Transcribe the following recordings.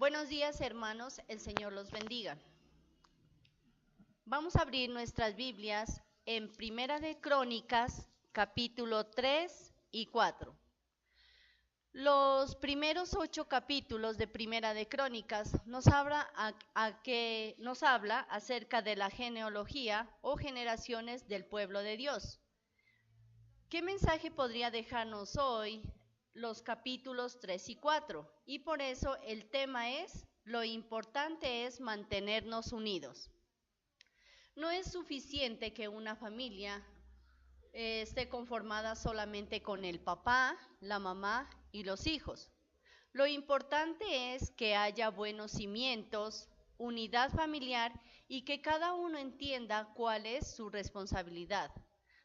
Buenos días, hermanos, el Señor los bendiga. Vamos a abrir nuestras Biblias en Primera de Crónicas, capítulo 3 y 4. Los primeros 8 capítulos de Primera de Crónicas nos habla acerca de la genealogía o generaciones del pueblo de Dios. ¿Qué mensaje podría dejarnos hoy los capítulos 3 y 4? Y por eso el tema es: lo importante es mantenernos unidos. No es suficiente que una familia esté conformada solamente con el papá, la mamá y los hijos. Lo importante es que haya buenos cimientos, unidad familiar y que cada uno entienda cuál es su responsabilidad.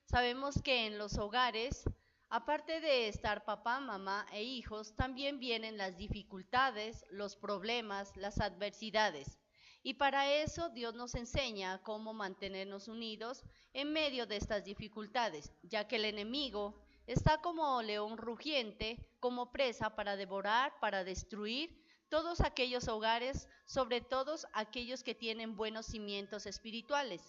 Sabemos que en los hogares, aparte de estar papá, mamá e hijos, también vienen las dificultades, los problemas, las adversidades. Y para eso Dios nos enseña cómo mantenernos unidos en medio de estas dificultades, ya que el enemigo está como león rugiente, como presa para devorar, para destruir todos aquellos hogares, sobre todo aquellos que tienen buenos cimientos espirituales.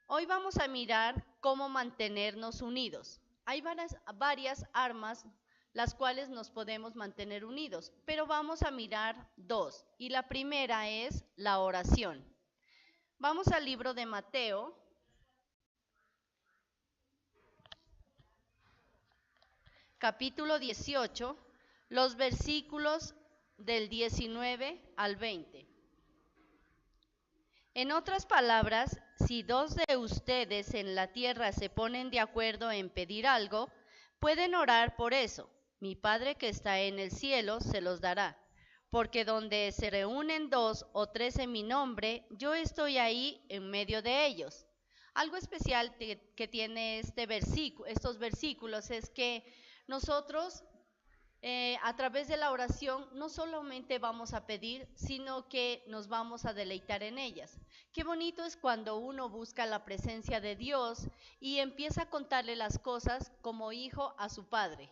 Hoy vamos a mirar cómo mantenernos unidos. Hay varias armas las cuales nos podemos mantener unidos, pero vamos a mirar dos, y la primera es la oración. Vamos al libro de Mateo, capítulo 18, los versículos del 19 al 20. En otras palabras, si dos de ustedes en la tierra se ponen de acuerdo en pedir algo, pueden orar por eso. Mi Padre que está en el cielo se los dará. Porque donde se reúnen 2 o 3 en mi nombre, yo estoy ahí en medio de ellos. Algo especial que tiene estos versículos es que nosotros a través de la oración no solamente vamos a pedir, sino que nos vamos a deleitar en ellas. Qué bonito es cuando uno busca la presencia de Dios y empieza a contarle las cosas como hijo a su padre.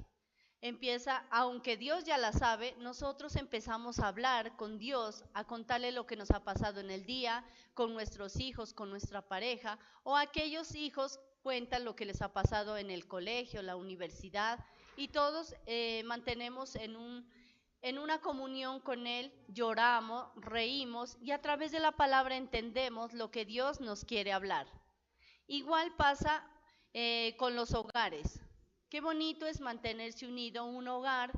Aunque Dios ya la sabe, nosotros empezamos a hablar con Dios, a contarle lo que nos ha pasado en el día, con nuestros hijos, con nuestra pareja, o aquellos hijos cuentan lo que les ha pasado en el colegio, la universidad, y todos mantenemos en una comunión con Él, lloramos, reímos, y a través de la palabra entendemos lo que Dios nos quiere hablar. Igual pasa con los hogares. Qué bonito es mantenerse unido un hogar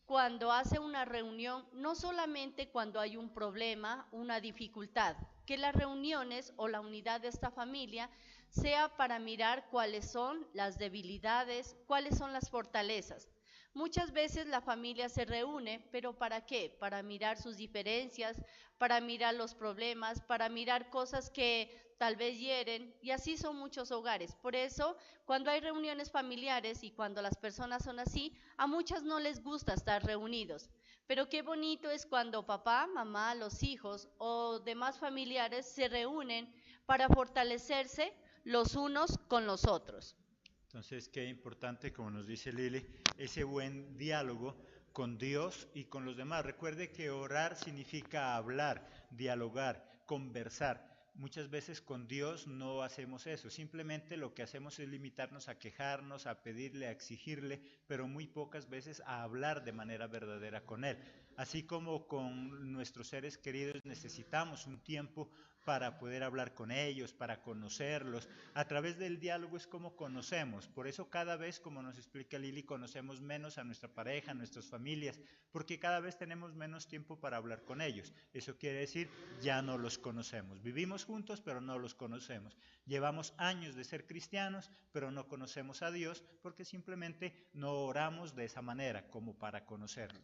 cuando hace una reunión, no solamente cuando hay un problema, una dificultad, que las reuniones o la unidad de esta familia sea para mirar cuáles son las debilidades, cuáles son las fortalezas. Muchas veces la familia se reúne, pero ¿para qué? Para mirar sus diferencias, para mirar los problemas, para mirar cosas que tal vez hieren, y así son muchos hogares. Por eso, cuando hay reuniones familiares y cuando las personas son así, a muchas no les gusta estar reunidos. Pero qué bonito es cuando papá, mamá, los hijos o demás familiares se reúnen para fortalecerse los unos con los otros. Entonces, qué importante, como nos dice Lili, ese buen diálogo con Dios y con los demás. Recuerde que orar significa hablar, dialogar, conversar. Muchas veces con Dios no hacemos eso, simplemente lo que hacemos es limitarnos a quejarnos, a pedirle, a exigirle, pero muy pocas veces a hablar de manera verdadera con Él. Así como con nuestros seres queridos necesitamos un tiempo para poder hablar con ellos, para conocerlos. A través del diálogo es como conocemos. Por eso cada vez, como nos explica Lili, conocemos menos a nuestra pareja, a nuestras familias, porque cada vez tenemos menos tiempo para hablar con ellos. Eso quiere decir, ya no los conocemos. Vivimos juntos, pero no los conocemos. Llevamos años de ser cristianos, pero no conocemos a Dios porque simplemente no oramos de esa manera, como para conocerlo.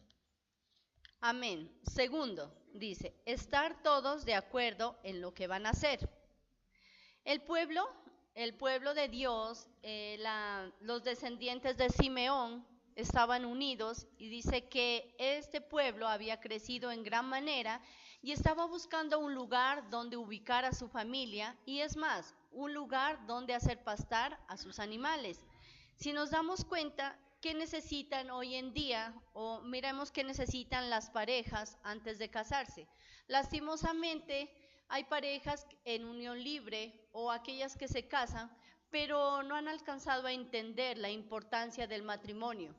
Amén. Segundo, dice, estar todos de acuerdo en lo que van a hacer. El pueblo de Dios, los descendientes de Simeón estaban unidos, y dice que este pueblo había crecido en gran manera y estaba buscando un lugar donde ubicar a su familia, y es más, un lugar donde hacer pastar a sus animales. Si nos damos cuenta, qué necesitan hoy en día o miremos qué necesitan las parejas antes de casarse. Lastimosamente, hay parejas en unión libre o aquellas que se casan, pero no han alcanzado a entender la importancia del matrimonio.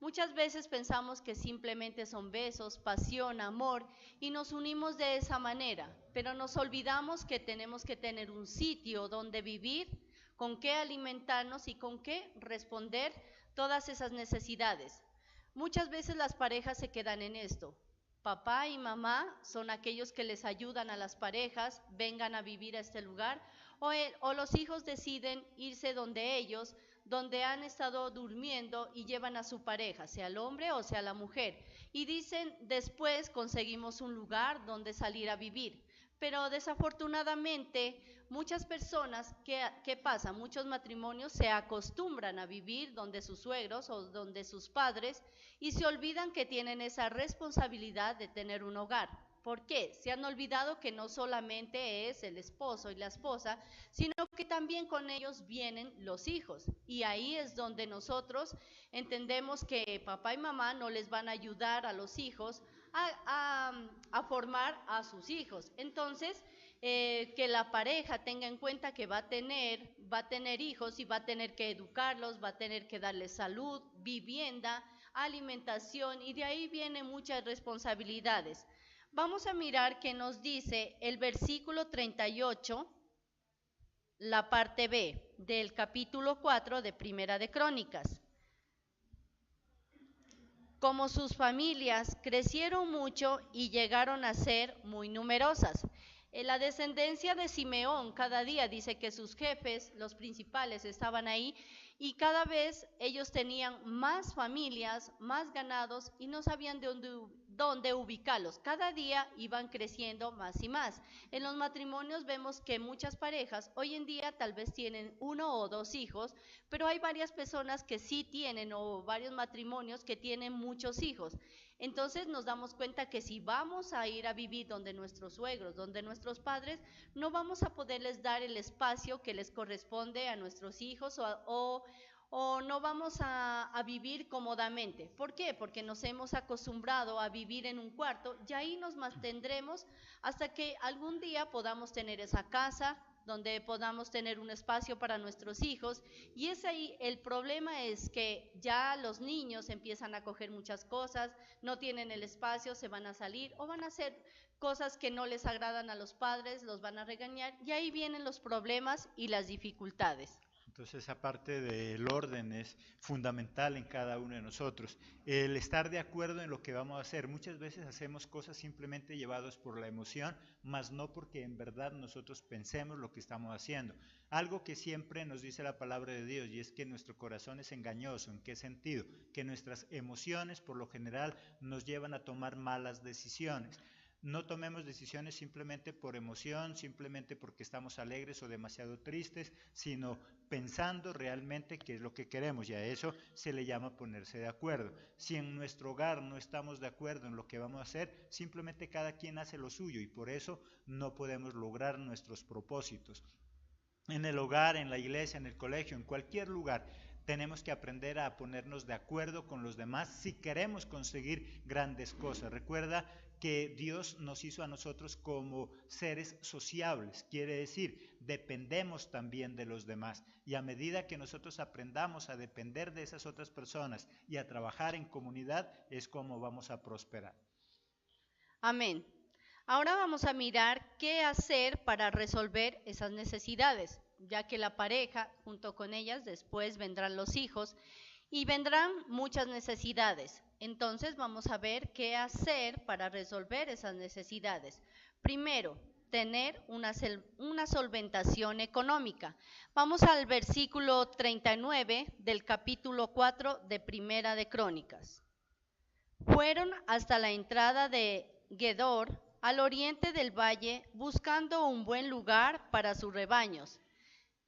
Muchas veces pensamos que simplemente son besos, pasión, amor y nos unimos de esa manera, pero nos olvidamos que tenemos que tener un sitio donde vivir, con qué alimentarnos y con qué responder todas esas necesidades. Muchas veces las parejas se quedan en esto. Papá y mamá son aquellos que les ayudan a las parejas, vengan a vivir a este lugar, o los hijos deciden irse donde ellos, donde han estado durmiendo y llevan a su pareja, sea el hombre o sea la mujer. Y dicen, después conseguimos un lugar donde salir a vivir. Pero desafortunadamente, muchas personas, ¿qué pasa? Muchos matrimonios se acostumbran a vivir donde sus suegros o donde sus padres y se olvidan que tienen esa responsabilidad de tener un hogar. ¿Por qué? Se han olvidado que no solamente es el esposo y la esposa, sino que también con ellos vienen los hijos. Y ahí es donde nosotros entendemos que papá y mamá no les van a ayudar a los hijos a formar a sus hijos. Entonces, que la pareja tenga en cuenta que va a tener hijos y va a tener que educarlos, va a tener que darles salud, vivienda, alimentación, y de ahí vienen muchas responsabilidades. Vamos a mirar qué nos dice el versículo 38, la parte B, del capítulo 4 de Primera de Crónicas. Como sus familias crecieron mucho y llegaron a ser muy numerosas. En la descendencia de Simeón, cada día dice que sus jefes, los principales, estaban ahí y cada vez ellos tenían más familias, más ganados y no sabían de dónde ubicarlos. Cada día iban creciendo más y más. En los matrimonios vemos que muchas parejas hoy en día tal vez tienen 1 o 2 hijos, pero hay varias personas que sí tienen o varios matrimonios que tienen muchos hijos. Entonces nos damos cuenta que si vamos a ir a vivir donde nuestros suegros, donde nuestros padres, no vamos a poderles dar el espacio que les corresponde a nuestros hijos o no vamos a vivir cómodamente. ¿Por qué? Porque nos hemos acostumbrado a vivir en un cuarto y ahí nos mantendremos hasta que algún día podamos tener esa casa, donde podamos tener un espacio para nuestros hijos, y es ahí el problema es que ya los niños empiezan a coger muchas cosas, no tienen el espacio, se van a salir o van a hacer cosas que no les agradan a los padres, los van a regañar y ahí vienen los problemas y las dificultades. Entonces, esa parte del orden es fundamental en cada uno de nosotros. El estar de acuerdo en lo que vamos a hacer. Muchas veces hacemos cosas simplemente llevados por la emoción, mas no porque en verdad nosotros pensemos lo que estamos haciendo. Algo que siempre nos dice la palabra de Dios, y es que nuestro corazón es engañoso. ¿En qué sentido? Que nuestras emociones por lo general nos llevan a tomar malas decisiones. No tomemos decisiones simplemente por emoción, simplemente porque estamos alegres o demasiado tristes, sino pensando realmente qué es lo que queremos, y a eso se le llama ponerse de acuerdo. Si en nuestro hogar no estamos de acuerdo en lo que vamos a hacer, simplemente cada quien hace lo suyo y por eso no podemos lograr nuestros propósitos. En el hogar, en la iglesia, en el colegio, en cualquier lugar, tenemos que aprender a ponernos de acuerdo con los demás si queremos conseguir grandes cosas. Recuerda que Dios nos hizo a nosotros como seres sociables, quiere decir, dependemos también de los demás, y a medida que nosotros aprendamos a depender de esas otras personas y a trabajar en comunidad, es como vamos a prosperar. Amén. Ahora vamos a mirar qué hacer para resolver esas necesidades, ya que la pareja, junto con ellas, después vendrán los hijos y vendrán muchas necesidades. Entonces vamos a ver qué hacer para resolver esas necesidades. Primero, tener una solventación económica. Vamos al versículo 39 del capítulo 4 de Primera de Crónicas. Fueron hasta la entrada de Gedor, al oriente del valle, buscando un buen lugar para sus rebaños.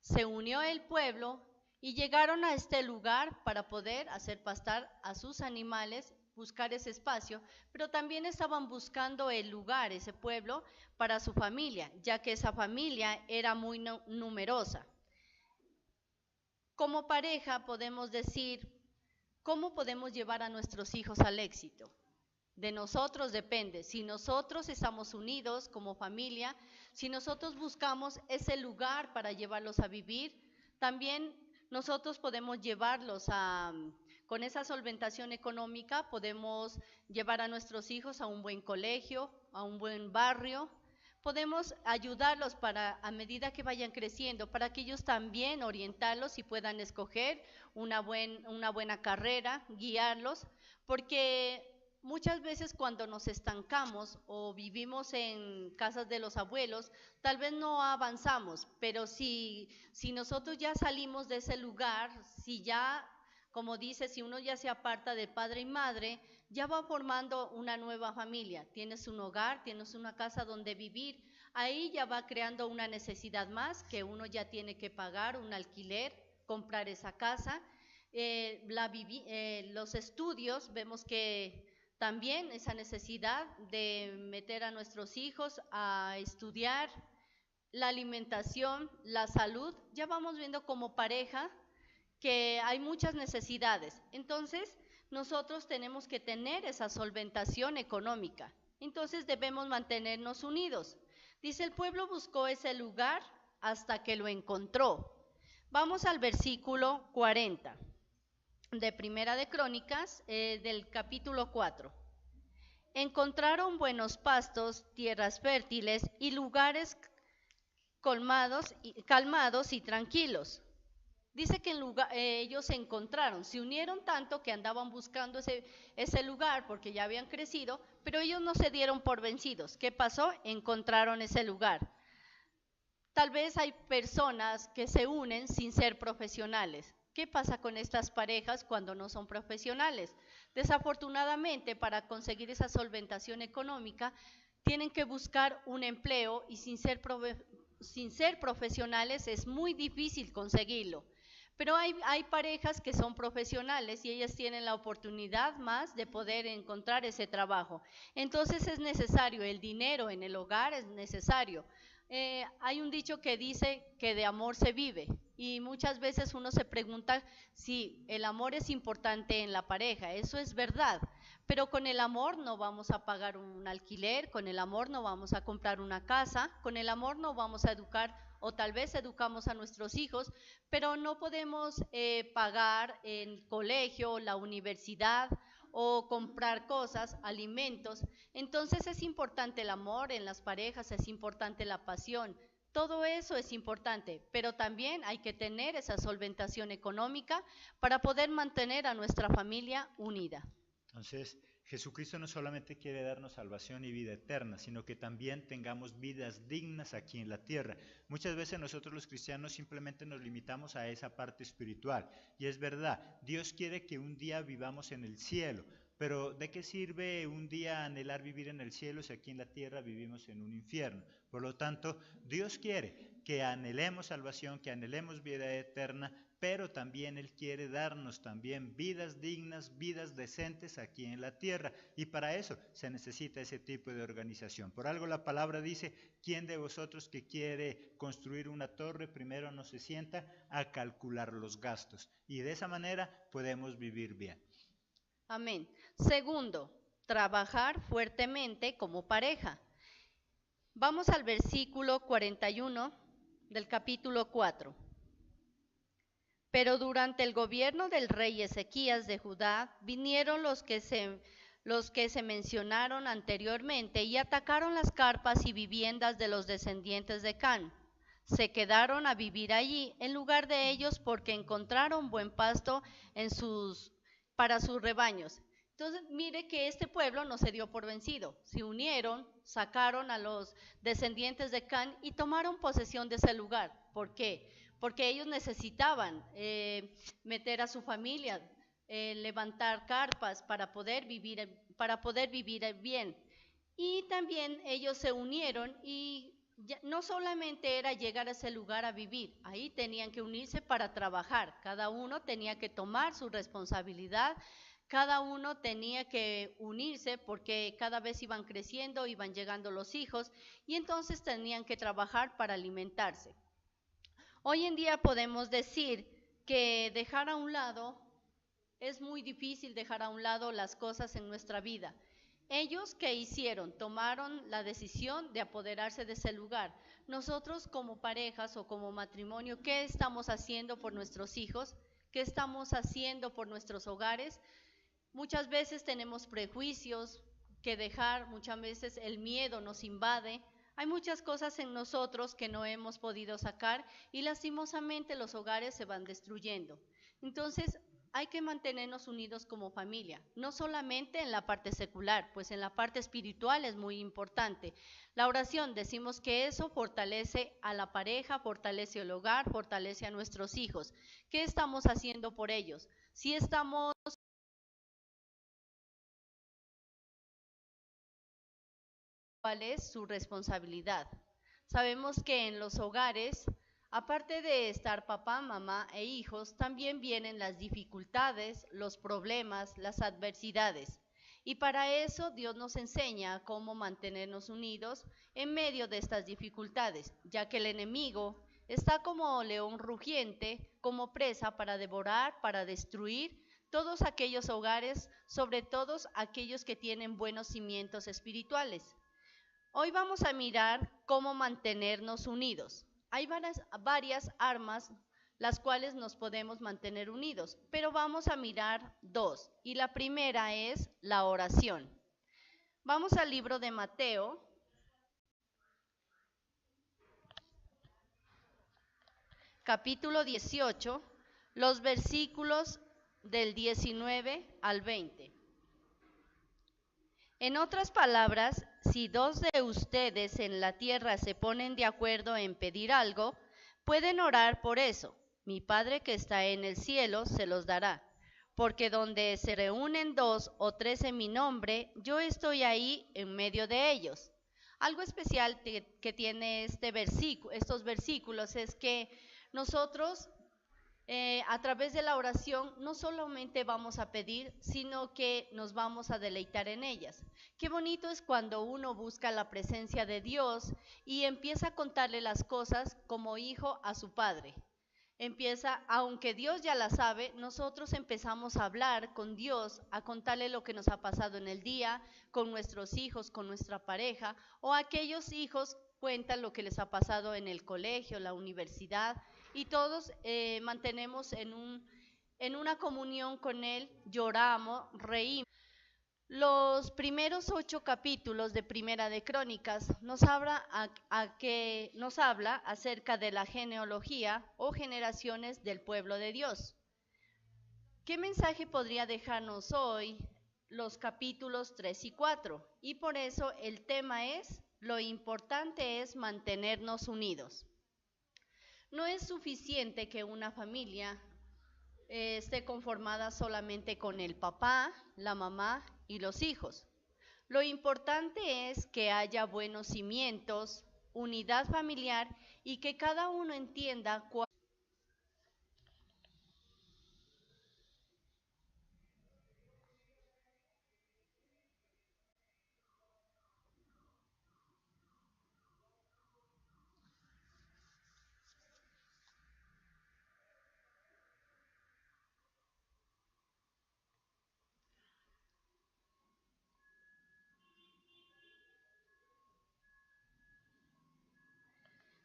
Se unió el pueblo y llegaron a este lugar para poder hacer pastar a sus animales, buscar ese espacio, pero también estaban buscando el lugar, ese pueblo, para su familia, ya que esa familia era muy numerosa. Como pareja podemos decir, ¿Cómo podemos llevar a nuestros hijos al éxito? De nosotros depende. Si nosotros estamos unidos como familia, si nosotros buscamos ese lugar para llevarlos a vivir, también nosotros podemos llevarlos con esa solventación económica, podemos llevar a nuestros hijos a un buen colegio, a un buen barrio, podemos ayudarlos a medida que vayan creciendo, para que ellos también orientarlos y puedan escoger una buena carrera, guiarlos, porque muchas veces cuando nos estancamos o vivimos en casas de los abuelos, tal vez no avanzamos, pero si nosotros ya salimos de ese lugar, si ya, como dice, si uno ya se aparta de padre y madre, ya va formando una nueva familia, tienes un hogar, tienes una casa donde vivir, ahí ya va creando una necesidad más que uno ya tiene que pagar un alquiler, comprar esa casa. Los estudios, vemos que también esa necesidad de meter a nuestros hijos a estudiar, la alimentación, la salud, ya vamos viendo como pareja que hay muchas necesidades. Entonces, nosotros tenemos que tener esa solventación económica. Entonces, debemos mantenernos unidos. Dice, el pueblo buscó ese lugar hasta que lo encontró. Vamos al versículo 40 de Primera de Crónicas, del capítulo 4. Encontraron buenos pastos, tierras fértiles y lugares calmados y tranquilos. Dice que ellos se encontraron, se unieron tanto que andaban buscando ese lugar porque ya habían crecido, pero ellos no se dieron por vencidos. ¿Qué pasó? Encontraron ese lugar. Tal vez hay personas que se unen sin ser profesionales. ¿Qué pasa con estas parejas cuando no son profesionales? Desafortunadamente, para conseguir esa solventación económica, tienen que buscar un empleo y sin ser profesionales es muy difícil conseguirlo. Pero hay parejas que son profesionales y ellas tienen la oportunidad más de poder encontrar ese trabajo. Entonces es necesario, el dinero en el hogar es necesario. Hay un dicho que dice que de amor se vive y muchas veces uno se pregunta si el amor es importante en la pareja. Eso es verdad, pero con el amor no vamos a pagar un alquiler, con el amor no vamos a comprar una casa, con el amor no vamos a educar, o tal vez educamos a nuestros hijos, pero no podemos pagar el colegio, la universidad o comprar cosas, alimentos. Entonces es importante el amor en las parejas, es importante la pasión, todo eso es importante, pero también hay que tener esa solventación económica para poder mantener a nuestra familia unida. Entonces, Jesucristo no solamente quiere darnos salvación y vida eterna, sino que también tengamos vidas dignas aquí en la tierra. Muchas veces nosotros los cristianos simplemente nos limitamos a esa parte espiritual. Y es verdad, Dios quiere que un día vivamos en el cielo, pero ¿de qué sirve un día anhelar vivir en el cielo si aquí en la tierra vivimos en un infierno? Por lo tanto, Dios quiere que anhelemos salvación, que anhelemos vida eterna, pero también Él quiere darnos también vidas dignas, vidas decentes aquí en la tierra. Y para eso se necesita ese tipo de organización. Por algo la palabra dice, ¿quién de vosotros que quiere construir una torre primero no se sienta a calcular los gastos? Y de esa manera podemos vivir bien. Amén. Segundo, trabajar fuertemente como pareja. Vamos al versículo 41 del capítulo 4. Pero durante el gobierno del rey Ezequías de Judá, vinieron los que se mencionaron anteriormente y atacaron las carpas y viviendas de los descendientes de Can. Se quedaron a vivir allí en lugar de ellos porque encontraron buen pasto para sus rebaños. Entonces, mire que este pueblo no se dio por vencido. Se unieron, sacaron a los descendientes de Can y tomaron posesión de ese lugar. ¿Por qué? Porque ellos necesitaban meter a su familia, levantar carpas para poder vivir bien. Y también ellos se unieron y no solamente era llegar a ese lugar a vivir, ahí tenían que unirse para trabajar, cada uno tenía que tomar su responsabilidad, cada uno tenía que unirse porque cada vez iban creciendo, iban llegando los hijos y entonces tenían que trabajar para alimentarse. Hoy en día podemos decir que dejar a un lado es muy difícil dejar a un lado las cosas en nuestra vida. Ellos, ¿qué hicieron? Tomaron la decisión de apoderarse de ese lugar. Nosotros como parejas o como matrimonio, ¿qué estamos haciendo por nuestros hijos? ¿Qué estamos haciendo por nuestros hogares? Muchas veces tenemos prejuicios que dejar, muchas veces el miedo nos invade. Hay muchas cosas en nosotros que no hemos podido sacar y lastimosamente los hogares se van destruyendo. Entonces, hay que mantenernos unidos como familia, no solamente en la parte secular, pues en la parte espiritual es muy importante. La oración, decimos que eso fortalece a la pareja, fortalece el hogar, fortalece a nuestros hijos. ¿Qué estamos haciendo por ellos? Si estamos cuál es su responsabilidad. Sabemos que en los hogares, aparte de estar papá, mamá e hijos, también vienen las dificultades, los problemas, las adversidades. Y para eso Dios nos enseña cómo mantenernos unidos en medio de estas dificultades, ya que el enemigo está como león rugiente, como presa para devorar, para destruir todos aquellos hogares, sobre todo aquellos que tienen buenos cimientos espirituales. Hoy vamos a mirar cómo mantenernos unidos. Hay varias armas las cuales nos podemos mantener unidos, pero vamos a mirar dos. Y la primera es la oración. Vamos al libro de Mateo, capítulo 18, los versículos del 19 al 20. En otras palabras, si dos de ustedes en la tierra se ponen de acuerdo en pedir algo, pueden orar por eso. Mi Padre que está en el cielo se los dará. Porque donde se reúnen dos o tres en mi nombre, yo estoy ahí en medio de ellos. Algo especial que tiene estos versículos es que nosotros a través de la oración no solamente vamos a pedir, sino que nos vamos a deleitar en ellas. Qué bonito es cuando uno busca la presencia de Dios y empieza a contarle las cosas como hijo a su padre. Aunque Dios ya la sabe, nosotros empezamos a hablar con Dios, a contarle lo que nos ha pasado en el día, con nuestros hijos, con nuestra pareja, o aquellos hijos cuentan lo que les ha pasado en el colegio, la universidad, y todos mantenemos en una comunión con Él, lloramos, reímos. Los primeros 8 capítulos de Primera de Crónicas nos habla acerca de la genealogía o generaciones del pueblo de Dios. ¿Qué mensaje podría dejarnos hoy los capítulos 3 y 4? Y por eso el tema es, lo importante es mantenernos unidos. No es suficiente que una familia esté conformada solamente con el papá, la mamá y los hijos. Lo importante es que haya buenos cimientos, unidad familiar y que cada uno entienda cuál.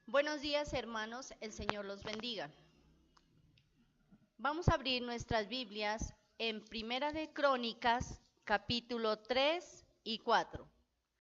Buenos días, hermanos, el Señor los bendiga. Vamos a abrir nuestras Biblias en Primera de Crónicas, capítulo 3 y 4.